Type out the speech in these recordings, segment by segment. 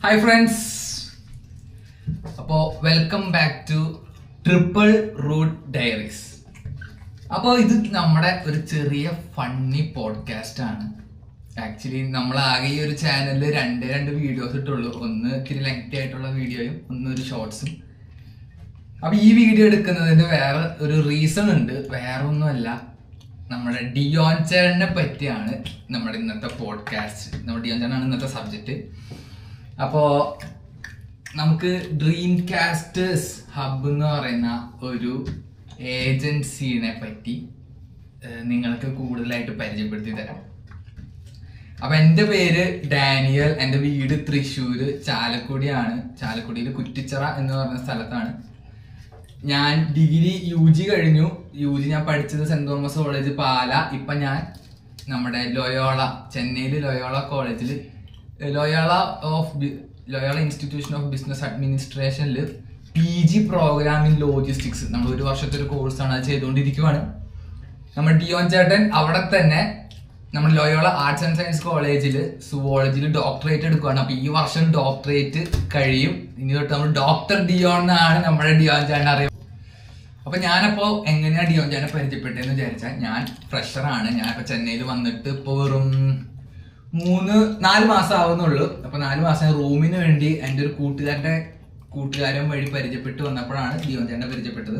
Hi friends, അപ്പോൾ welcome back to Triple Root Diaries. അപ്പോൾ ഇത് നമ്മുടെ ഒരു ചെറിയ ഫണ്ണി പോഡ്കാസ്റ്റ് ആണ്. ആക്ച്വലി നമ്മൾ ആകെ ഈ ഒരു ചാനലിൽ രണ്ട് വീഡിയോസ് ഇട്ടുള്ളൂ. ഒന്ന് ഇത്തിരി ലെങ്തി ആയിട്ടുള്ള വീഡിയോയും ഒന്ന് ഒരു ഷോർട്സും. അപ്പോൾ ഈ വീഡിയോ എടുക്കുന്നതിന് വേറെ ഒരു റീസൺ ഉണ്ട്. വേറെ ഒന്നുമല്ല, നമ്മുടെ ഡിയോൺ ചേട്ടനെ പറ്റിയാണ് നമ്മുടെ ഇന്നത്തെ പോഡ്കാസ്റ്റ്. നമ്മുടെ ഡിയോൺ ചേട്ടനാണ് ഇന്നത്തെ സബ്ജക്റ്റ്. അപ്പോൾ നമുക്ക് ഡ്രീം കാസ്റ്റേഴ്സ് ഹബ് എന്ന് പറയുന്ന ഒരു ഏജൻസിനെ പറ്റി നിങ്ങൾക്ക് കൂടുതലായിട്ട് പരിചയപ്പെടുത്തി തരാം. അപ്പം എൻ്റെ പേര് ഡാനിയൽ, എൻ്റെ വീട് തൃശ്ശൂർ ചാലക്കുടിയാണ്. ചാലക്കുടിയിൽ കുറ്റിച്ചിറ എന്ന് പറയുന്ന സ്ഥലത്താണ്. ഞാൻ ഡിഗ്രി UG കഴിഞ്ഞു. UG ഞാൻ പഠിച്ചത് സെൻറ് തോമസ് കോളേജ് പാല. ഇപ്പം ഞാൻ നമ്മുടെ ചെന്നൈയിൽ ലോയോള കോളേജിൽ ലോയോള ഇൻസ്റ്റിറ്റ്യൂഷൻ ഓഫ് ബിസിനസ് അഡ്മിനിസ്ട്രേഷനിൽ PG പ്രോഗ്രാം ഇൻ ലോജിസ്റ്റിക്സ്, നമ്മൾ ഒരു വർഷത്തെ ഒരു കോഴ്സാണ് അത് ചെയ്തുകൊണ്ടിരിക്കുവാണ്. നമ്മുടെ ഡിയോൺ ചേട്ടൻ അവിടെ തന്നെ നമ്മുടെ ലോയോള ആർട്സ് ആൻഡ് സയൻസ് കോളേജിൽ സുവോളജിയിൽ ഡോക്ടറേറ്റ് എടുക്കുകയാണ്. അപ്പോൾ ഈ വർഷം ഡോക്ടറേറ്റ് കഴിയും. ഇനി തൊട്ട് നമ്മൾ ഡോക്ടർ ഡിയോൺ എന്നാണ് നമ്മുടെ ഡിയോൺ ചേട്ടൻ അറിയാം. അപ്പോൾ ഞാനപ്പോൾ എങ്ങനെയാണ് ഡിയോൺ ചേട്ടനെ പരിചയപ്പെട്ടതെന്ന് വിചാരിച്ചാൽ, ഞാൻ ഫ്രഷറാണ്. ഞാനിപ്പോൾ ചെന്നൈയിൽ വന്നിട്ട് ഇപ്പോൾ വെറും 4 മാസം ആവുന്നുള്ളൂ. അപ്പോൾ 4 മാസം റൂമിന് വേണ്ടി എൻ്റെ ഒരു കൂട്ടുകാരൻ വഴി പരിചയപ്പെട്ട് വന്നപ്പോഴാണ് ഡിയോൺ ചേട്ടനെ പരിചയപ്പെട്ടത്.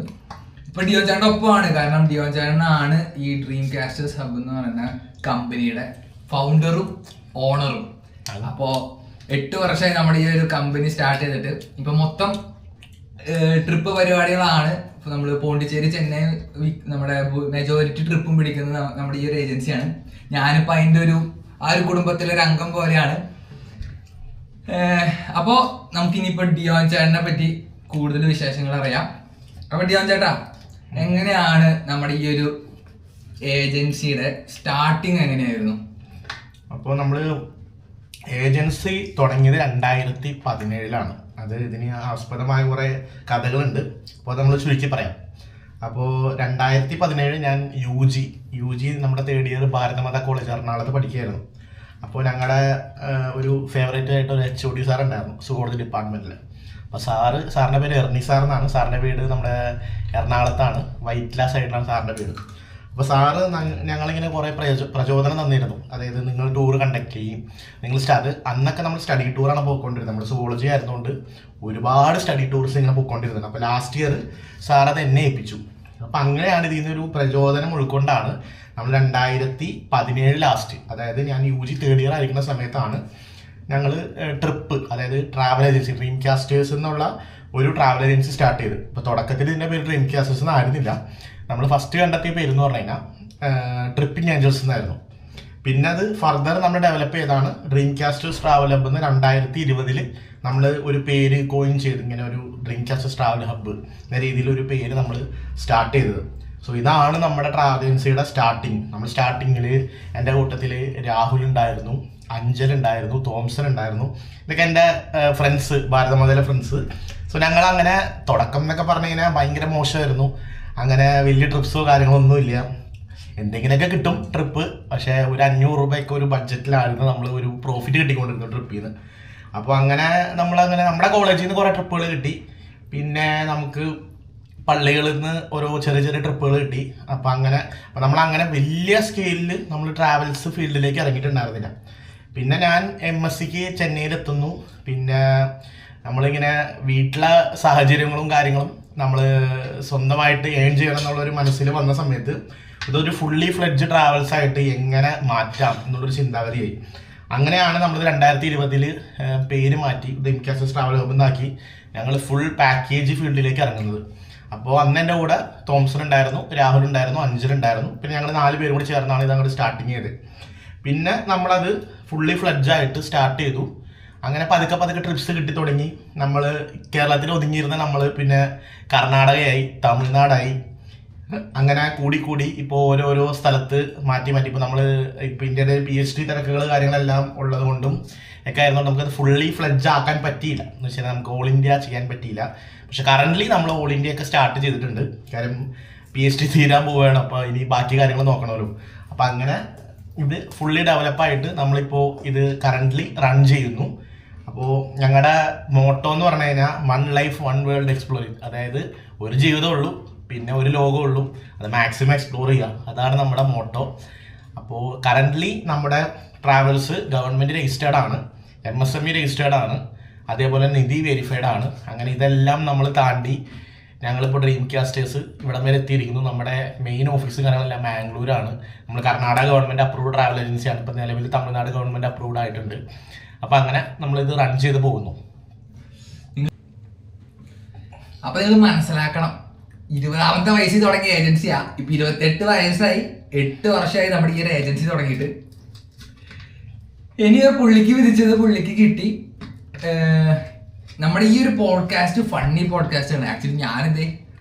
ഇപ്പൊ ഡിയോൺ ചേട്ടൻ്റെ ഒപ്പമാണ്. കാരണം ഡിയോൺ ചേട്ടനാണ് ഈ ഡ്രീം കാസ്റ്റേഴ്സ് ഹബ് എന്ന് പറയുന്ന കമ്പനിയുടെ ഫൗണ്ടറും ഓണറും. അപ്പോൾ 8 വർഷമായി നമ്മുടെ ഈ ഒരു കമ്പനി സ്റ്റാർട്ട് ചെയ്തിട്ട്. ഇപ്പൊ മൊത്തം ട്രിപ്പ് പരിപാടികളാണ്. ഇപ്പൊ നമ്മൾ പോണ്ടിച്ചേരി, ചെന്നൈ നമ്മുടെ മെജോറിറ്റി ട്രിപ്പും പിടിക്കുന്നത് നമ്മുടെ ഈ ഒരു ഏജൻസിയാണ്. ഞാനിപ്പോൾ അതിൻ്റെ ആ ഒരു കുടുംബത്തിലൊരു അംഗം പോലെയാണ്. അപ്പോൾ നമുക്കിനിയിപ്പോൾ ഡിയോൺ ചേട്ടനെ പറ്റി കൂടുതൽ വിശേഷങ്ങൾ അറിയാം. അപ്പോൾ ഡിയോൺ ചേട്ടാ, എങ്ങനെയാണ് നമ്മുടെ ഈ ഒരു ഏജൻസിയുടെ സ്റ്റാർട്ടിങ് എങ്ങനെയായിരുന്നു? അപ്പോൾ നമ്മൾ ഏജൻസി തുടങ്ങിയത് 2017 അത് ഇതിന് ആസ്പദമായ കുറേ കഥകളുണ്ട്. അപ്പോൾ അത് നമ്മൾ ചുരുക്കി പറയാം. അപ്പോൾ 2017 ഞാൻ UG നമ്മുടെ 3rd ഇയർ ഭാരതമാതാ കോളേജ് എറണാകുളത്ത് പഠിക്കുകയായിരുന്നു. അപ്പോൾ ഞങ്ങളുടെ ഒരു ഫേവറേറ്റ് ആയിട്ട് ഒരു HOD സാർ ഉണ്ടായിരുന്നു സുവോളജി ഡിപ്പാർട്ട്മെൻറ്റിൽ. അപ്പോൾ സാറിൻ്റെ പേര് എർണി സാർ എന്നാണ്. സാറിൻ്റെ വീട് നമ്മുടെ എറണാകുളത്താണ്, വൈറ്റ്ല സൈഡിലാണ് സാറിൻ്റെ വീട്. അപ്പോൾ സാറ് ഞങ്ങളിങ്ങനെ കുറേ പ്രചോദനം തന്നിരുന്നു. അതായത് നിങ്ങൾ ടൂർ കണ്ടക്ട് ചെയ്യും, നിങ്ങൾ അന്നൊക്കെ നമ്മൾ സ്റ്റഡി ടൂറാണ് പോയിക്കൊണ്ടിരുന്നത്. നമ്മൾ സുവോളജി ആയിരുന്നുകൊണ്ട് ഒരുപാട് സ്റ്റഡി ടൂർസ് ഇങ്ങനെ പോയിക്കൊണ്ടിരുന്നത്. അപ്പോൾ ലാസ്റ്റ് ഇയർ സാർ അത് എന്നെ ഏൽപ്പിച്ചു. അപ്പോൾ അങ്ങനെയാണ് ഇതിൽ നിന്നൊരു പ്രചോദനം ഉൾക്കൊണ്ടാണ് നമ്മൾ 2017 ലാസ്റ്റ്, അതായത് ഞാൻ UG 3rd ഇയർ ആയിരിക്കുന്ന സമയത്താണ് ഞങ്ങൾ ട്രിപ്പ്, അതായത് ട്രാവൽ ഏജൻസി ഡ്രീം കാസ്റ്റേഴ്സ് എന്നുള്ള ഒരു ട്രാവൽ ഏജൻസി സ്റ്റാർട്ട് ചെയ്ത്. ഇപ്പോൾ തുടക്കത്തിൽ ഇതിൻ്റെ പേര് ഡ്രീം കാസ്റ്റേഴ്സ് എന്നായിരുന്നില്ല. നമ്മൾ ഫസ്റ്റ് കണ്ടെത്തിയ പേരെന്ന് പറഞ്ഞു കഴിഞ്ഞാൽ ട്രിപ്പിംഗ് ഏഞ്ചൽസ് എന്നായിരുന്നു. പിന്നെ അത് ഫർദർ നമ്മൾ ഡെവലപ്പ് ചെയ്താണ് ഡ്രീം കാസ്റ്റേഴ്സ് ട്രാവൽ ഹബ് എന്ന് 2020 നമ്മൾ ഒരു പേര് കോയിൻ ചെയ്ത് ഇങ്ങനെ ഒരു ഡ്രീം കാസ്റ്റേഴ്സ് ട്രാവൽ ഹബ്ബ് എന്ന രീതിയിൽ ഒരു പേര് നമ്മൾ സ്റ്റാർട്ട് ചെയ്തത്. സോ ഇതാണ് നമ്മുടെ ട്രാവൽ ഏജൻസിയുടെ സ്റ്റാർട്ടിങ്. നമ്മൾ സ്റ്റാർട്ടിങ്ങിൽ എൻ്റെ കൂട്ടത്തിൽ രാഹുൽ ഉണ്ടായിരുന്നു, അഞ്ചൽ ഉണ്ടായിരുന്നു, തോംസൺ ഉണ്ടായിരുന്നു. ഇതൊക്കെ എൻ്റെ ഫ്രണ്ട്സ്, ഭാരതമാതയിലെ ഫ്രണ്ട്സ്. സോ ഞങ്ങൾ അങ്ങനെ തുടക്കം എന്നൊക്കെ പറഞ്ഞു കഴിഞ്ഞാൽ ഭയങ്കര മോശമായിരുന്നു. അങ്ങനെ വലിയ ട്രിപ്സോ കാര്യങ്ങളോ ഒന്നുമില്ല. എന്തെങ്കിലുമൊക്കെ കിട്ടും ട്രിപ്പ്, പക്ഷേ ഒരു 500 രൂപയൊക്കെ ഒരു ബഡ്ജറ്റിലായിരുന്നു നമ്മൾ ഒരു പ്രോഫിറ്റ് കിട്ടിക്കൊണ്ടിരുന്നു ട്രിപ്പിൽ നിന്ന്. അപ്പോൾ അങ്ങനെ നമ്മുടെ കോളേജിൽ നിന്ന് കുറേ ട്രിപ്പുകൾ കിട്ടി. പിന്നെ നമുക്ക് പള്ളികളിൽ നിന്ന് ഓരോ ചെറിയ ട്രിപ്പുകൾ കിട്ടി. അപ്പോൾ നമ്മളങ്ങനെ വലിയ സ്കെയിലിൽ നമ്മൾ ട്രാവൽസ് ഫീൽഡിലേക്ക് ഇറങ്ങിയിട്ടുണ്ടായിരുന്നില്ല. പിന്നെ ഞാൻ MSCക്ക് ചെന്നൈയിലെത്തുന്നു. പിന്നെ നമ്മളിങ്ങനെ വീട്ടിലെ സാഹചര്യങ്ങളും കാര്യങ്ങളും നമ്മൾ സ്വന്തമായിട്ട് ഏൺ ചെയ്യണം എന്നുള്ളൊരു മനസ്സിൽ വന്ന സമയത്ത് ഇതൊരു ഫുള്ളി ഫ്ലെഡ്ജ് ട്രാവൽസ് ആയിട്ട് എങ്ങനെ മാറ്റാം എന്നുള്ളൊരു ചിന്താഗതിയായി. അങ്ങനെയാണ് നമ്മൾ 2020 പേര് മാറ്റി ഡ്രീം കാസ്റ്റേഴ്സ് ട്രാവൽ ഹബ് എന്നാക്കി ഞങ്ങൾ ഫുൾ പാക്കേജ് ഫീൽഡിലേക്ക് ഇറങ്ങുന്നത്. അപ്പോൾ അന്ന് എൻ്റെ കൂടെ തോംസൺ ഉണ്ടായിരുന്നു, രാഹുൽ ഉണ്ടായിരുന്നു, അഞ്ചൽ ഉണ്ടായിരുന്നു. പിന്നെ ഞങ്ങൾ 4 പേരും കൂടി ചേർന്നാണ് ഇത് അങ്ങോട്ട് സ്റ്റാർട്ടിങ് ചെയ്തത്. പിന്നെ നമ്മളത് ഫുള്ളി ഫ്ലെഡ്ജായിട്ട് സ്റ്റാർട്ട് ചെയ്തു. അങ്ങനെ പതുക്കെ ട്രിപ്സ് കിട്ടി തുടങ്ങി. നമ്മൾ കേരളത്തിൽ ഒതുങ്ങിയിരുന്ന നമ്മൾ പിന്നെ കർണാടകയായി, തമിഴ്നാടായി, അങ്ങനെ കൂടി ഇപ്പോൾ ഓരോരോ സ്ഥലത്ത് മാറ്റി ഇപ്പോൾ ഇന്ത്യയുടെ PhD തിരക്കുകൾ കാര്യങ്ങളെല്ലാം ഉള്ളത് കൊണ്ടും ഒക്കെ ആയിരുന്നുകൊണ്ട് നമുക്കത് ഫുള്ളി ഫ്ലെഡ്ജ് ആക്കാൻ പറ്റിയില്ല. എന്ന് വെച്ചാൽ നമുക്ക് ഓൾ ഇന്ത്യ ചെയ്യാൻ പറ്റിയില്ല. പക്ഷെ കറൻ്റ്ലി നമ്മൾ ഓൾ ഇന്ത്യ ഒക്കെ സ്റ്റാർട്ട് ചെയ്തിട്ടുണ്ട്. കാര്യം PhD തീരാൻ പോവുകയാണ്. അപ്പോൾ ഇനി ബാക്കി കാര്യങ്ങൾ നോക്കണമല്ലോ. അപ്പോൾ അങ്ങനെ ഇത് ഫുള്ളി ഡെവലപ്പായിട്ട് നമ്മളിപ്പോൾ ഇത് കറൻ്റ്ലി റൺ ചെയ്യുന്നു. അപ്പോൾ ഞങ്ങളുടെ മോട്ടോ എന്ന് പറഞ്ഞു കഴിഞ്ഞാൽ 1 ലൈഫ് 1 വേൾഡ് എക്സ്പ്ലോറിങ്. അതായത് ഒരു ജീവിതമേ ഉള്ളൂ, പിന്നെ ഒരു ലോകമേ ഉള്ളൂ, അത് മാക്സിമം എക്സ്പ്ലോർ ചെയ്യുക, അതാണ് നമ്മുടെ മോട്ടോ. അപ്പോൾ കറൻ്റ്ലി നമ്മുടെ ട്രാവൽസ് ഗവൺമെൻറ് രജിസ്റ്റേർഡ് ആണ്, MSME രജിസ്റ്റേർഡ് ആണ്, അതേപോലെ നിധി വെരിഫൈഡ് ആണ്. അങ്ങനെ ഇതെല്ലാം നമ്മൾ താണ്ടി ഞങ്ങളിപ്പോൾ ഡ്രീം കാസ്റ്റേഴ്സ് ഇവിടം വരെ എത്തിയിരിക്കുന്നു. നമ്മുടെ മെയിൻ ഓഫീസ് കാര്യങ്ങളെല്ലാം മാംഗ്ലൂരാണ്. നമ്മൾ കർണാടക ഗവൺമെൻറ് അപ്രൂവ്ഡ് ട്രാവൽ ഏജൻസിയാണ്. ഇപ്പോൾ നിലവിൽ തമിഴ്നാട് ഗവൺമെൻറ് അപ്രൂവ്ഡ് ആയിട്ടുണ്ട്. അപ്പോൾ അങ്ങനെ നമ്മളിത് റൺ ചെയ്ത് പോകുന്നു. അപ്പോൾ നിങ്ങൾ മനസ്സിലാക്കണം, 20ാമത്തെ വയസ്സിൽ തുടങ്ങിയ ഏജൻസിയാ. ഇപ്പം 28 വയസ്സായി, 8 വർഷമായി നമ്മുടെ ഈ ഒരു ഏജൻസി തുടങ്ങിയിട്ട്. ഇനി പുള്ളിക്ക് വിധിച്ചത് പുള്ളിക്ക് കിട്ടി. നമ്മുടെ ഈ ഒരു പോഡ്കാസ്റ്റ് ഫണ്ണി പോഡ്കാസ്റ്റ് ആണ്. ആക്ച്വലി ഞാനിത്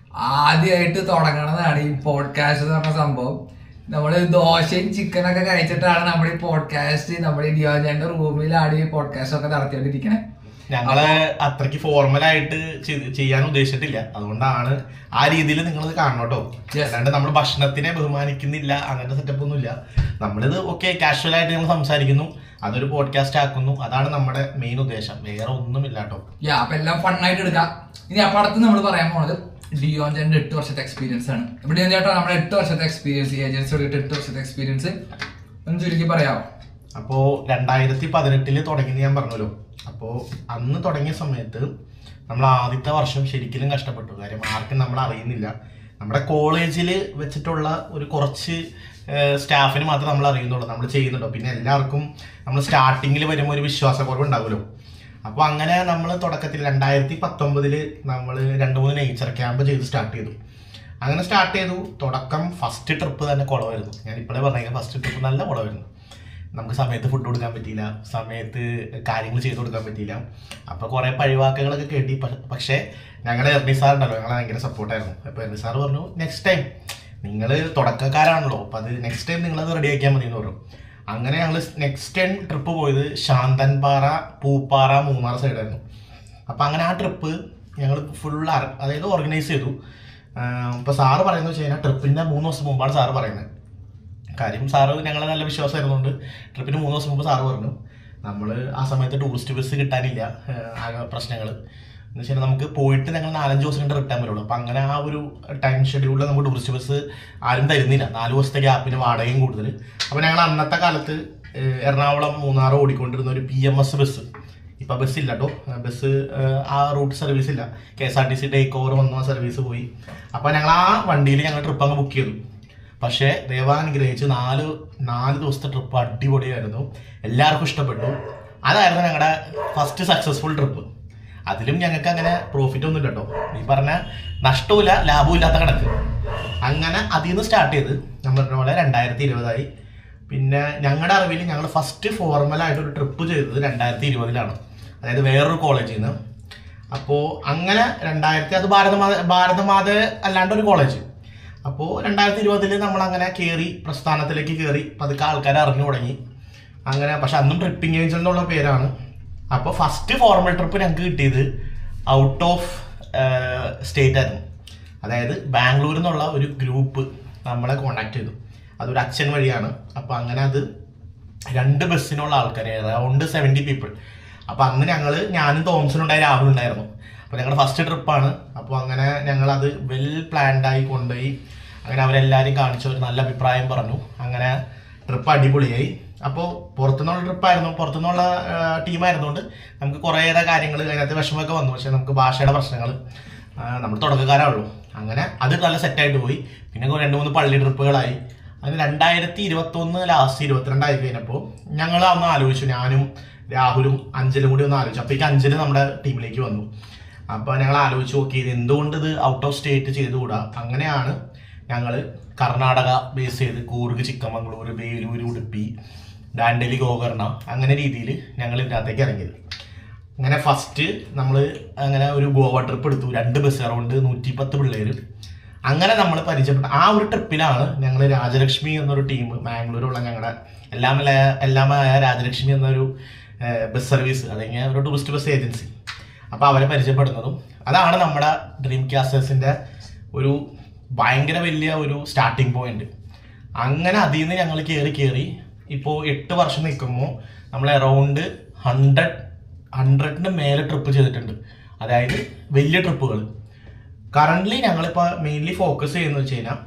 ആദ്യമായിട്ട് തുടങ്ങണതാണ് ഈ പോഡ്കാസ്റ്റ് എന്ന് പറഞ്ഞ സംഭവം. നമ്മൾ ദോശയും ചിക്കനൊക്കെ കഴിച്ചിട്ടാണ് നമ്മുടെ ഈ പോഡ്കാസ്റ്റ് നമ്മുടെ ഡിയോജന്റെ റൂമിലാണ് ഈ പോഡ്കാസ്റ്റ് ഒക്കെ നടത്തിക്കൊണ്ടിരിക്കണേ. ഞങ്ങള് അത്രയ്ക്ക് ഫോർമലായിട്ട് ചെയ്യാൻ ഉദ്ദേശിച്ചിട്ടില്ല, അതുകൊണ്ടാണ് ആ രീതിയിൽ നിങ്ങളിത് കാണണം കേട്ടോ. അല്ലാണ്ട് നമ്മൾ ഭക്ഷണത്തിനെ ബഹുമാനിക്കുന്നില്ല, അങ്ങനത്തെ സെറ്റപ്പ് ഒന്നുമില്ല. നമ്മളിത് ഓക്കെ കാഷ്വൽ ആയിട്ട് ഞങ്ങൾ സംസാരിക്കുന്നു, അതൊരു പോഡ്കാസ്റ്റ് ആക്കുന്നു, അതാണ് നമ്മുടെ മെയിൻ ഉദ്ദേശം, വേറെ ഒന്നുമില്ല കേട്ടോ. അപ്പൊ എല്ലാം ഫണ്ണായിട്ട് എടുക്കാം. ഇനി അപ്പൊ അടുത്ത് നമ്മൾ പറയാൻ പോണത് ഡിയോൻ ചേട്ടൻ്റെ 8 വർഷത്തെ എക്സ്പീരിയൻസ് ആണ്. ഡിയോൻ ചേട്ടാ നമ്മുടെ 8 വർഷത്തെ എക്സ്പീരിയൻസ്, ഈ ഏജൻസിയോട് 8 വർഷത്തെ എക്സ്പീരിയൻസ് ഒന്ന് ചുരുക്കി പറയാമോ? അപ്പോൾ 2018 തുടങ്ങി ഞാൻ പറഞ്ഞല്ലോ. അപ്പോൾ അന്ന് തുടങ്ങിയ സമയത്ത് നമ്മൾ ആദ്യത്തെ വർഷം ശരിക്കും കഷ്ടപ്പെട്ടു. കാര്യം ആർക്കും നമ്മൾ അറിയുന്നില്ല. നമ്മുടെ കോളേജിൽ വെച്ചിട്ടുള്ള ഒരു കുറച്ച് സ്റ്റാഫിന് മാത്രമേ നമ്മൾ അറിയുന്നുള്ളൂ, നമ്മൾ ചെയ്യുന്നുണ്ടോ. പിന്നെ എല്ലാവർക്കും നമ്മൾ സ്റ്റാർട്ടിങ്ങിൽ വരുമ്പോൾ ഒരു വിശ്വാസക്കുറവ് ഉണ്ടാവുമല്ലോ. അപ്പോൾ അങ്ങനെ നമ്മൾ തുടക്കത്തിൽ 2019 നമ്മൾ 2-3 നേച്ചർ ക്യാമ്പ് ചെയ്ത് സ്റ്റാർട്ട് ചെയ്തു. അങ്ങനെ സ്റ്റാർട്ട് ചെയ്തു. തുടക്കം ഫസ്റ്റ് ട്രിപ്പ് തന്നെ കുളമായിരുന്നു. ഞാൻ ഇപ്പോഴേ പറഞ്ഞാൽ ഫസ്റ്റ് ട്രിപ്പ് നല്ല കുളമായിരുന്നു. നമുക്ക് സമയത്ത് ഫുഡ് കൊടുക്കാൻ പറ്റിയില്ല, സമയത്ത് കാര്യങ്ങൾ ചെയ്ത് കൊടുക്കാൻ പറ്റിയില്ല. അപ്പോൾ കുറേ പഴിവാക്കുകളൊക്കെ കേട്ടി. പക്ഷേ ഞങ്ങളുടെ എർണി സാർ ഉണ്ടല്ലോ, ഞങ്ങളെ ഭയങ്കര സപ്പോർട്ടായിരുന്നു. അപ്പോൾ എർണി സാർ പറഞ്ഞു, നെക്സ്റ്റ് ടൈം നിങ്ങൾ തുടക്കക്കാരാണല്ലോ, അപ്പോൾ അത് നെക്സ്റ്റ് ടൈം നിങ്ങളത് റെഡിയാക്കിയാൽ മതി എന്ന് പറഞ്ഞു. അങ്ങനെ ഞങ്ങൾ നെക്സ്റ്റ് ടൈം ട്രിപ്പ് പോയത് ശാന്തൻപാറ, പൂപ്പാറ, മൂന്നാർ സൈഡായിരുന്നു. അപ്പോൾ അങ്ങനെ ആ ട്രിപ്പ് ഞങ്ങൾ ഫുൾ അതായത് ഓർഗനൈസ് ചെയ്തു. ഇപ്പോൾ സാറ് പറയുന്നത് വെച്ച് കഴിഞ്ഞാൽ ട്രിപ്പിൻ്റെ 3 ദിവസം മുമ്പാണ് സാറ് പറയുന്നത്. കാര്യം സാറ് ഞങ്ങളെ നല്ല വിശ്വാസമായിരുന്നുകൊണ്ട് ട്രിപ്പിന് 3 ദിവസം മുമ്പ് സാറ് പറഞ്ഞു, നമ്മൾ ആ സമയത്ത് ടൂറിസ്റ്റ് ബസ് കിട്ടാനില്ല, ആകെ പ്രശ്നങ്ങൾ എന്ന് വെച്ചാൽ നമുക്ക് പോയിട്ട് ഞങ്ങൾ 4-5 ദിവസം കണ്ട് റിട്ടേൺ വരുള്ളൂ. അപ്പം അങ്ങനെ ആ ഒരു ടൈം ഷെഡ്യൂളിൽ നമുക്ക് ടൂറിസ്റ്റ് ബസ് ആരും തരുന്നില്ല, 4 ദിവസത്തെ ഗ്യാപ്പിന് വാടകയും കൂടുതൽ. അപ്പോൾ ഞങ്ങൾ അന്നത്തെ കാലത്ത് എറണാകുളം മൂന്നാർ ഓടിക്കൊണ്ടിരുന്ന ഒരു PMS ബസ്, ഇപ്പം ബസ്സില്ല കേട്ടോ, ബസ് ആ റൂട്ട് സർവീസ് ഇല്ല, KSRTC ടേക്ക് ഓവർ വന്ന സർവീസ് പോയി. അപ്പോൾ ഞങ്ങൾ ആ വണ്ടിയിൽ ഞങ്ങൾ ട്രിപ്പ് അങ്ങ് ബുക്ക് ചെയ്തു. പക്ഷേ ദൈവാനുഗ്രഹിച്ച് 4 ദിവസത്തെ ട്രിപ്പ് അടിപൊളിയായിരുന്നു, എല്ലാവർക്കും ഇഷ്ടപ്പെട്ടു. അതായിരുന്നു ഞങ്ങളുടെ ഫസ്റ്റ് സക്സസ്ഫുൾ ട്രിപ്പ്. അതിലും ഞങ്ങൾക്ക് അങ്ങനെ പ്രോഫിറ്റ് ഒന്നും ഇല്ല കേട്ടോ, ഈ പറഞ്ഞ നഷ്ടവുമില്ല ലാഭവും ഇല്ലാത്ത കണക്ക്. അങ്ങനെ അതിൽ നിന്ന് സ്റ്റാർട്ട് ചെയ്ത് നമ്മൾ പറഞ്ഞ പോലെ 2020 പിന്നെ ഞങ്ങളുടെ അറിവിൽ ഞങ്ങൾ ഫസ്റ്റ് ഫോർമലായിട്ടൊരു ട്രിപ്പ് ചെയ്തത് 2020 അതായത് വേറൊരു കോളേജിൽ നിന്ന്. അപ്പോൾ അങ്ങനെ അത് ഭാരതമാത അല്ലാണ്ട് ഒരു കോളേജ്. അപ്പോൾ 2020 നമ്മളങ്ങനെ കയറി, പ്രസ്ഥാനത്തിലേക്ക് കയറി, പതുക്കെ ആൾക്കാരെ അറിഞ്ഞു തുടങ്ങി. അങ്ങനെ പക്ഷെ അന്നും ട്രിപ്പിംഗ് ഏഞ്ചൽ എന്നുള്ള പേരാണ്. അപ്പോൾ ഫസ്റ്റ് ഫോർമൽ ട്രിപ്പ് ഞങ്ങൾക്ക് കിട്ടിയത് ഔട്ട് ഓഫ് സ്റ്റേറ്റ് ആയിരുന്നു. അതായത് ബാംഗ്ലൂരിൽ നിന്നുള്ള ഒരു ഗ്രൂപ്പ് നമ്മളെ കോണ്ടാക്ട് ചെയ്തു, അതൊരു അച്ഛൻ വഴിയാണ്. അപ്പോൾ അങ്ങനെ അത് 2 ബസ്സിനുള്ള ആൾക്കാർ, അറൗണ്ട് 70 പീപ്പിൾ. അപ്പോൾ അന്ന് ഞാനും തോമസിനുണ്ടായി, രാഹുൽ ഉണ്ടായിരുന്നു. അപ്പോൾ ഞങ്ങളുടെ ഫസ്റ്റ് ട്രിപ്പാണ്. അപ്പോൾ അങ്ങനെ ഞങ്ങളത് വെൽ പ്ലാൻഡായി കൊണ്ടുപോയി. അങ്ങനെ അവരെല്ലാവരും കാണിച്ചു, ഒരു നല്ല അഭിപ്രായം പറഞ്ഞു. അങ്ങനെ ട്രിപ്പ് അടിപൊളിയായി. അപ്പോൾ പുറത്തുനിന്നുള്ള ട്രിപ്പായിരുന്നു, പുറത്തുനിന്നുള്ള ടീമായിരുന്നുകൊണ്ട് നമുക്ക് കുറേയേറെ കാര്യങ്ങൾ അതിനകത്ത് വിഷമമൊക്കെ വന്നു. പക്ഷേ നമുക്ക് ഭാഷയുടെ പ്രശ്നങ്ങൾ, നമ്മൾ തുടക്കക്കാരാണല്ലോ. അങ്ങനെ അത് നല്ല സെറ്റായിട്ട് പോയി. പിന്നെ 2-3 പള്ളി ട്രിപ്പുകളായി. അതിന് 2021 ലാസ്റ്റ് 22 ആയി കഴിഞ്ഞപ്പോൾ ഞങ്ങൾ ഒന്ന് ആലോചിച്ചു, ഞാനും രാഹുലും അഞ്ചലും കൂടി ഒന്ന് ആലോചിച്ചു. അപ്പോഴേക്കും അഞ്ചല് നമ്മുടെ ടീമിലേക്ക് വന്നു. അപ്പോൾ ഞങ്ങൾ ആലോചിച്ച് നോക്കി, ഇത് എന്തുകൊണ്ട് ഇത് ഔട്ട് ഓഫ് സ്റ്റേറ്റ് ചെയ്തുകൂടാ. അങ്ങനെയാണ് ഞങ്ങൾ കർണാടക ബേസ് ചെയ്ത് കൂർഗ്, ചിക്കമംഗ്ലൂർ, ബേലൂർ, ഉടുപ്പി, ഡാൻഡലി, ഗോകർണ അങ്ങനെ രീതിയിൽ ഞങ്ങൾ ഇതിനകത്തേക്ക് ഇറങ്ങിയത്. അങ്ങനെ ഫസ്റ്റ് നമ്മൾ അങ്ങനെ ഒരു ഗോവ ട്രിപ്പ് എടുത്തു, 2 ബസ്, അറൗണ്ട് 110 പിള്ളേർ. അങ്ങനെ നമ്മൾ പരിചയപ്പെട്ട ആ ഒരു ട്രിപ്പിലാണ് ഞങ്ങൾ രാജലക്ഷ്മി എന്നൊരു ടീം, മാംഗ്ലൂരുള്ള ഞങ്ങളുടെ എല്ലാമായ രാജലക്ഷ്മി എന്നൊരു ബസ് സർവീസ്, അല്ലെങ്കിൽ ഒരു ടൂറിസ്റ്റ് ബസ് ഏജൻസി. അപ്പോൾ അവരെ പരിചയപ്പെടുന്നതും അതാണ് നമ്മുടെ ഡ്രീം കാസ്റ്റേഴ്സിൻ്റെ ഒരു ഭയങ്കര വലിയ ഒരു സ്റ്റാർട്ടിങ് പോയിന്റ്. അങ്ങനെ അതിൽ നിന്ന് ഞങ്ങൾ കയറി ഇപ്പോൾ 8 വർഷം നിൽക്കുമ്പോൾ നമ്മൾ അറൗണ്ട് 100 100ന് മേലെ ട്രിപ്പ് ചെയ്തിട്ടുണ്ട്, അതായത് വലിയ ട്രിപ്പുകൾ. കറൻ്റ്ലി ഞങ്ങളിപ്പോൾ മെയിൻലി ഫോക്കസ് ചെയ്യുന്നത് വെച്ച് കഴിഞ്ഞാൽ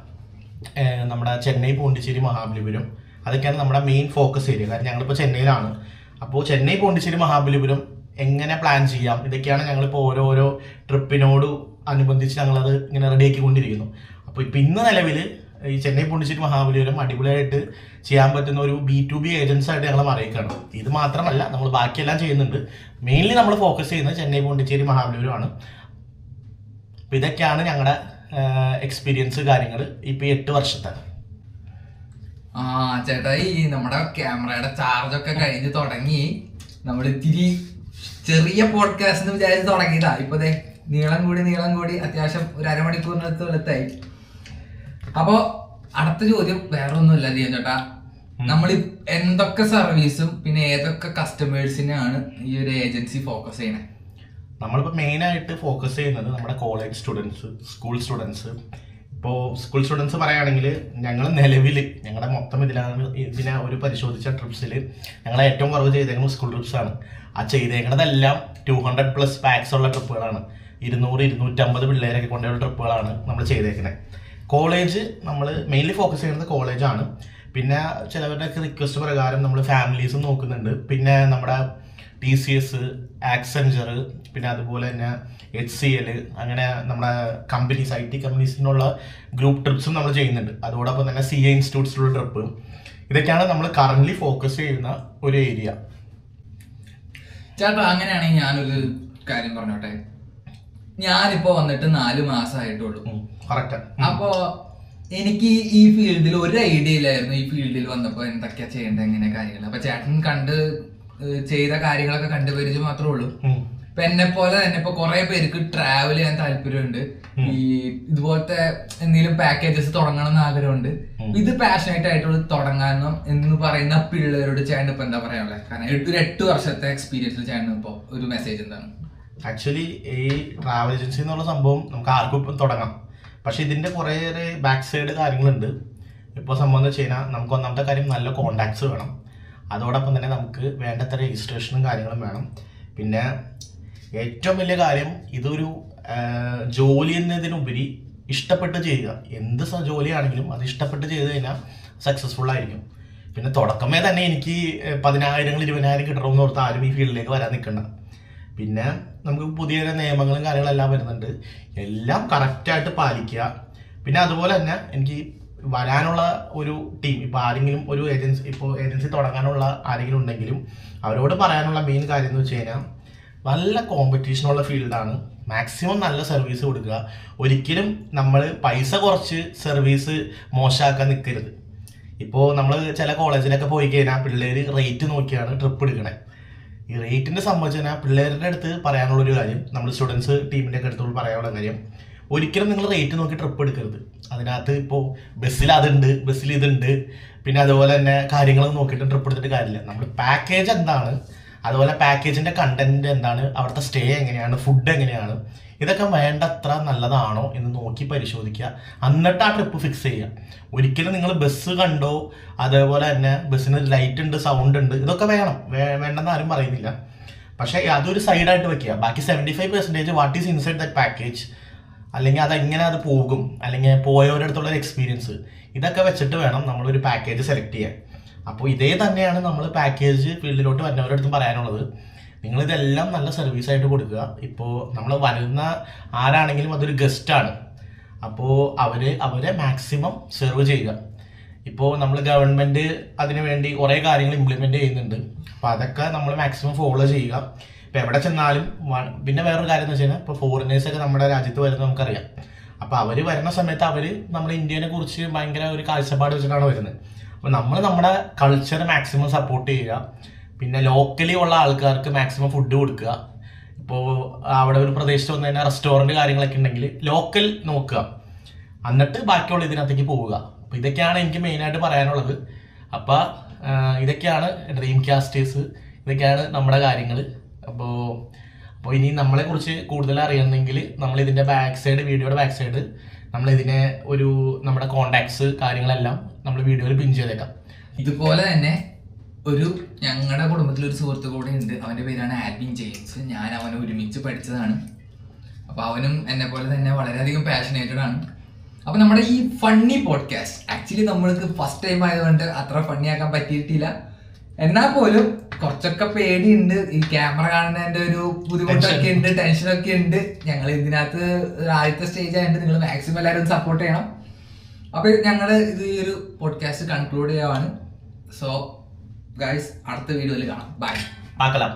നമ്മുടെ ചെന്നൈ, പോണ്ടിച്ചേരി, മഹാബലിപുരം അതൊക്കെയാണ് നമ്മുടെ മെയിൻ ഫോക്കസ് ഏരിയ. കാരണം ഞങ്ങളിപ്പോൾ ചെന്നൈയിലാണ്. അപ്പോൾ ചെന്നൈ, പോണ്ടിച്ചേരി, മഹാബലിപുരം എങ്ങനെ പ്ലാൻ ചെയ്യാം, ഇതൊക്കെയാണ് ഞങ്ങളിപ്പോൾ ഓരോരോ ട്രിപ്പിനോട് അനുബന്ധിച്ച് ഞങ്ങളത് ഇങ്ങനെ റെഡിയാക്കിക്കൊണ്ടിരിക്കുന്നു. അപ്പോൾ ഇപ്പം ഇന്ന് നിലവിൽ ഈ ചെന്നൈ, പോണ്ടിച്ചേരി, മഹാബലിപുരം അടിപൊളിയായിട്ട് ചെയ്യാൻ പറ്റുന്ന ഒരു B2B ഏജൻസി ആയിട്ട് ഞങ്ങൾ അറിയിക്കണം. ഇത് മാത്രമല്ല, നമ്മൾ ബാക്കിയെല്ലാം ചെയ്യുന്നുണ്ട്. മെയിൻലി നമ്മൾ ഫോക്കസ് ചെയ്യുന്നത് ചെന്നൈ, പോണ്ടിച്ചേരി, മഹാബലിപുരമാണ്. അപ്പം ഇതൊക്കെയാണ് ഞങ്ങളുടെ എക്സ്പീരിയൻസ് കാര്യങ്ങൾ ഇപ്പോൾ 8 വർഷത്തെ. ചേട്ടാ, ഈ നമ്മുടെ ക്യാമറയുടെ ചാർജൊക്കെ കഴിഞ്ഞ് തുടങ്ങി. നമ്മൾ ഇത്തിരി ചെറിയ പോഡ്കാസ്റ്റ് എന്ന് വിചാരിച്ച് തുടങ്ങിയതാ. ഇപ്പൊ നീളം കൂടി അത്യാവശ്യം ഒരു അരമണിക്കൂറിനടുത്ത് വെളുത്തായി. അപ്പോ അടുത്ത ചോദ്യം വേറെ ഒന്നുമില്ല ദിയോൻ ചേട്ടാ, നമ്മൾ എന്തൊക്കെ സർവീസും പിന്നെ ഏതൊക്കെ കസ്റ്റമേഴ്സിനാണ് ഈ ഒരു ഏജൻസി ഫോക്കസ് ചെയ്യണേ? നമ്മളിപ്പോൾ മെയിനായിട്ട് ഫോക്കസ് ചെയ്യുന്നത് നമ്മുടെ കോളേജ് സ്റ്റുഡൻസ്, സ്കൂൾ സ്റ്റുഡൻസ്. ഇപ്പോൾ സ്കൂൾ സ്റ്റുഡൻസ് പറയുകയാണെങ്കിൽ ഞങ്ങൾ നിലവിൽ ഞങ്ങളുടെ മൊത്തം ഇതിനെ ഒരു പരിശോധിച്ച ട്രിപ്സിൽ ഞങ്ങൾ ഏറ്റവും കുറവ് ചെയ്തേക്കുന്നത് സ്കൂൾ ട്രിപ്സാണ്. ആ ചെയ്തേക്കുന്നതെല്ലാം 200+ പാക്സ് ഉള്ള ട്രിപ്പുകളാണ്. 200-250 പിള്ളേരൊക്കെ കൊണ്ടുള്ള ട്രിപ്പുകളാണ് നമ്മൾ ചെയ്തേക്കുന്നത്. കോളേജ് നമ്മൾ മെയിൻലി ഫോക്കസ് ചെയ്യുന്നത് കോളേജാണ്. പിന്നെ ചിലവരുടെ റിക്വസ്റ്റ് പ്രകാരം നമ്മൾ ഫാമിലീസും നോക്കുന്നുണ്ട്. പിന്നെ നമ്മുടെ TCS, ആക്സെഞ്ചർ, പിന്നെ അതുപോലെ തന്നെ HCL, അങ്ങനെ നമ്മുടെ കമ്പനീസ്, IT കമ്പനീസിനുള്ള ഗ്രൂപ്പ് ട്രിപ്സും നമ്മൾ ചെയ്യുന്നുണ്ട്. അതോടൊപ്പം തന്നെ CA ഇൻസ്റ്റിറ്റ്യൂട്ട്സിലുള്ള ട്രിപ്പ്. ഇതൊക്കെയാണ് നമ്മൾ കറൻ്റ്ലി ഫോക്കസ് ചെയ്യുന്ന ഒരു ഏരിയ. ചേട്ടാ, അങ്ങനെയാണെങ്കിൽ ഞാനൊരു കാര്യം പറഞ്ഞോട്ടെ. ഞാനിപ്പോ വന്നിട്ട് 4 മാസമായിട്ടുള്ളൂ. അപ്പോ എനിക്ക് ഈ ഫീൽഡിൽ ഒരു ഐഡിയ ഇല്ലായിരുന്നു. ഈ ഫീൽഡിൽ വന്നപ്പോ എന്തൊക്കെയാ ചെയ്യേണ്ടത്, എങ്ങനെ കാര്യങ്ങൾ. അപ്പൊ ചേട്ടൻ ചെയ്ത കാര്യങ്ങളൊക്കെ കണ്ടുപരിചയം മാത്രമേ ഉള്ളൂ. ഇപ്പൊ എന്നെ പോലെ തന്നെ ഇപ്പൊ കുറെ പേർക്ക് ട്രാവൽ ചെയ്യാൻ താല്പര്യമുണ്ട്. ഈ ഇതുപോലത്തെ എന്തെങ്കിലും പാക്കേജസ് തുടങ്ങണം എന്ന് ആഗ്രഹമുണ്ട്. ഇത് പാഷനേറ്റ് ആയിട്ടുള്ള തുടങ്ങാനും എന്ന് പറയുന്ന പിള്ളേരോട് ചേട്ടൻ ഇപ്പൊ എന്താ പറയാനുള്ളത്? കാരണം ഒരു 8 വർഷത്തെ എക്സ്പീരിയൻസിൽ ചേട്ടൻ ഇപ്പൊ ഒരു മെസ്സേജ് എന്താണ്? ആക്ച്വലി ഈ ട്രാവൽ ഏജൻസി എന്നുള്ള സംഭവം നമുക്ക് ആർക്കും ഇപ്പം തുടങ്ങാം. പക്ഷെ ഇതിന്റെ കുറേ ബാക്ക് സൈഡ് കാര്യങ്ങളുണ്ട്. ഇപ്പോൾ സംഭവം എന്ന് വെച്ച് കഴിഞ്ഞാൽ നമുക്ക് ഒന്നാമത്തെ കാര്യം നല്ല കോണ്ടാക്ട്സ് വേണം. അതോടൊപ്പം തന്നെ നമുക്ക് വേണ്ടത്ര രജിസ്ട്രേഷനും കാര്യങ്ങളും വേണം. പിന്നെ ഏറ്റവും വലിയ കാര്യം, ഇതൊരു ജോലി എന്നതിനുപരി ഇഷ്ടപ്പെട്ട് ചെയ്യുക. എന്ത് ജോലിയാണെങ്കിലും അത് ഇഷ്ടപ്പെട്ട് ചെയ്ത് കഴിഞ്ഞാൽ സക്സസ്ഫുൾ ആയിരിക്കും. പിന്നെ തുടക്കമേ തന്നെ എനിക്ക് 10,000-20,000 കിട്ടണമെന്ന് ഓർത്ത് ആരും ഈ ഫീൽഡിലേക്ക് വരാൻ നിൽക്കണ്ട. പിന്നെ നമുക്ക് പുതിയ നിയമങ്ങളും കാര്യങ്ങളെല്ലാം വരുന്നുണ്ട്. എല്ലാം കറക്റ്റായിട്ട് പാലിക്കുക. പിന്നെ അതുപോലെ തന്നെ എനിക്ക് വരാനുള്ള ഒരു ടീം, ഇപ്പോൾ ആരെങ്കിലും ഒരു ഏജൻസി തുടങ്ങാനുള്ള ആരെങ്കിലും ഉണ്ടെങ്കിലും അവരോട് പറയാനുള്ള മെയിൻ കാര്യം എന്ന് വെച്ച് കഴിഞ്ഞാൽ നല്ല കോമ്പറ്റീഷനുള്ള ഫീൽഡാണ്. മാക്സിമം നല്ല സർവീസ് കൊടുക്കുക. ഒരിക്കലും നമ്മൾ പൈസ കുറച്ച് സർവീസ് മോശമാക്കാൻ നിൽക്കരുത്. ഇപ്പോൾ നമ്മൾ ചില കോളേജിലൊക്കെ പോയി കഴിഞ്ഞാൽ പിള്ളേർ റേറ്റ് നോക്കിയാണ് ട്രിപ്പ് എടുക്കണേ. ഈ റേറ്റിൻ്റെ സംബന്ധിച്ച് കഴിഞ്ഞാൽ പിള്ളേരുടെ അടുത്ത് പറയാനുള്ളൊരു കാര്യം, നമ്മൾ സ്റ്റുഡൻസ് ടീമിൻ്റെ ഒക്കെ അടുത്തോട് പറയാനുള്ള കാര്യം, ഒരിക്കലും നിങ്ങൾ റേറ്റ് നോക്കി ട്രിപ്പ് എടുക്കരുത്. അതിനകത്ത് ഇപ്പോൾ ബസ്സിൽ അതുണ്ട്, ബസ്സിൽ ഇതുണ്ട്, പിന്നെ അതുപോലെ തന്നെ കാര്യങ്ങൾ നോക്കിയിട്ട് ട്രിപ്പ് എടുത്തിട്ട് കാര്യമില്ല. നമ്മൾ പാക്കേജ് എന്താണ്, അതുപോലെ പാക്കേജിൻ്റെ കണ്ടന്റ് എന്താണ്, അവിടുത്തെ സ്റ്റേ എങ്ങനെയാണ്, ഫുഡ് എങ്ങനെയാണ്, ഇതൊക്കെ വേണ്ടത്ര നല്ലതാണോ എന്ന് നോക്കി പരിശോധിക്കുക. എന്നിട്ട് ആ ട്രിപ്പ് ഫിക്സ് ചെയ്യുക. ഒരിക്കലും നിങ്ങൾ ബസ് കണ്ടോ, അതേപോലെ തന്നെ ബസ്സിന് ലൈറ്റ് ഉണ്ട്, സൗണ്ട് ഉണ്ട്, ഇതൊക്കെ വേണ്ടെന്ന് ആരും പറയുന്നില്ല. പക്ഷേ അതൊരു സൈഡായിട്ട് വെക്കുക. ബാക്കി 75% what is inside that package, അല്ലെങ്കിൽ അതെങ്ങനെ അത് പോകും, അല്ലെങ്കിൽ പോയവരുടെ അടുത്തുള്ള എക്സ്പീരിയൻസ്, ഇതൊക്കെ വെച്ചിട്ട് വേണം നമ്മളൊരു പാക്കേജ് സെലക്ട് ചെയ്യാൻ. അപ്പോൾ ഇതേ തന്നെയാണ് നമ്മൾ പാക്കേജ് ഫീൽഡിലോട്ട് വരുന്നവരുടെ അടുത്തും പറയാനുള്ളത്. നിങ്ങളിതെല്ലാം നല്ല സർവീസായിട്ട് കൊടുക്കുക. ഇപ്പോൾ നമ്മൾ വരുന്ന ആരാണെങ്കിലും അതൊരു ഗസ്റ്റാണ്. അപ്പോൾ അവരെ മാക്സിമം സെർവ് ചെയ്യുക. ഇപ്പോൾ നമ്മൾ ഗവൺമെൻറ് അതിന് വേണ്ടി കുറേ കാര്യങ്ങൾ ഇംപ്ലിമെൻ്റ് ചെയ്യുന്നുണ്ട്. അപ്പോൾ അതൊക്കെ നമ്മൾ മാക്സിമം ഫോളോ ചെയ്യുക. ഇപ്പോൾ എവിടെ ചെന്നാലും പിന്നെ വേറൊരു കാര്യം എന്ന് വെച്ച് കഴിഞ്ഞാൽ, ഇപ്പോൾ ഫോറിനേഴ്സൊക്കെ നമ്മുടെ രാജ്യത്ത് വരുന്നത് നമുക്കറിയാം. അപ്പോൾ അവർ വരുന്ന സമയത്ത് നമ്മുടെ ഇന്ത്യനെ കുറിച്ച് ഭയങ്കര ഒരു കാഴ്ചപ്പാട് വെച്ചിട്ടാണ് വരുന്നത്. അപ്പോൾ നമ്മൾ നമ്മുടെ കൾച്ചർ മാക്സിമം സപ്പോർട്ട് ചെയ്യുക. പിന്നെ ലോക്കലി ഉള്ള ആൾക്കാർക്ക് മാക്സിമം ഫുഡ് കൊടുക്കുക. ഇപ്പോൾ അവിടെ ഒരു പ്രദേശത്ത് വന്നു കഴിഞ്ഞാൽ റെസ്റ്റോറൻറ്റ് കാര്യങ്ങളൊക്കെ ഉണ്ടെങ്കിൽ ലോക്കൽ നോക്കുക, എന്നിട്ട് ബാക്കിയുള്ള ഇതിനകത്തേക്ക് പോവുക. അപ്പോൾ ഇതൊക്കെയാണ് എനിക്ക് മെയിനായിട്ട് പറയാനുള്ളത്. അപ്പോൾ ഇതൊക്കെയാണ് ഡ്രീം കാസ്റ്റേഴ്സ്, ഇതൊക്കെയാണ് നമ്മുടെ കാര്യങ്ങൾ. അപ്പോൾ ഇനി നമ്മളെക്കുറിച്ച് കൂടുതൽ അറിയണമെങ്കിൽ നമ്മളിതിൻ്റെ വീഡിയോയുടെ ബാക്ക് സൈഡ് നമ്മളിതിനെ നമ്മുടെ കോണ്ടാക്ട്സ് കാര്യങ്ങളെല്ലാം നമ്മൾ വീഡിയോയിൽ പിൻ ചെയ്തേക്കാം. ഇതുപോലെ തന്നെ ഒരു ഞങ്ങളുടെ കുടുംബത്തിലൊരു സുഹൃത്ത് കൂടെ ഉണ്ട്. അവൻ്റെ പേരാണ് ആൽവിൻ ജെയിംസ്. ഞാൻ അവനെ ഒരുമിച്ച് പഠിച്ചതാണ്. അപ്പോൾ അവനും എന്നെ പോലെ തന്നെ വളരെയധികം പാഷനേറ്റഡ് ആണ്. അപ്പോൾ നമ്മുടെ ഈ ഫണ്ണി പോഡ്കാസ്റ്റ് ആക്ച്വലി നമ്മൾക്ക് ഫസ്റ്റ് ടൈം ആയതുകൊണ്ട് അത്ര ഫണ്ണി ആക്കാൻ പറ്റിയിട്ടില്ല. എന്നാൽ പോലും കുറച്ചൊക്കെ പേടിയുണ്ട്. ഈ ക്യാമറ കാണുന്നതിൻ്റെ ഒരു ബുദ്ധിമുട്ടൊക്കെ ഉണ്ട്, ടെൻഷനൊക്കെ ഉണ്ട്. ഞങ്ങൾ ഇതിനകത്ത് ആദ്യത്തെ സ്റ്റേജ് ആയിട്ട് നിങ്ങൾ മാക്സിമം എല്ലാവരും സപ്പോർട്ട് ചെയ്യണം. അപ്പോൾ ഞങ്ങൾ ഇത് ഈ ഒരു പോഡ്കാസ്റ്റ് കൺക്ലൂഡ് ചെയ്യുകയാണ്. സോ ഗൈസ്, അടുത്ത വീഡിയോയിൽ കാണാം. ബൈ. പാക്കലാം.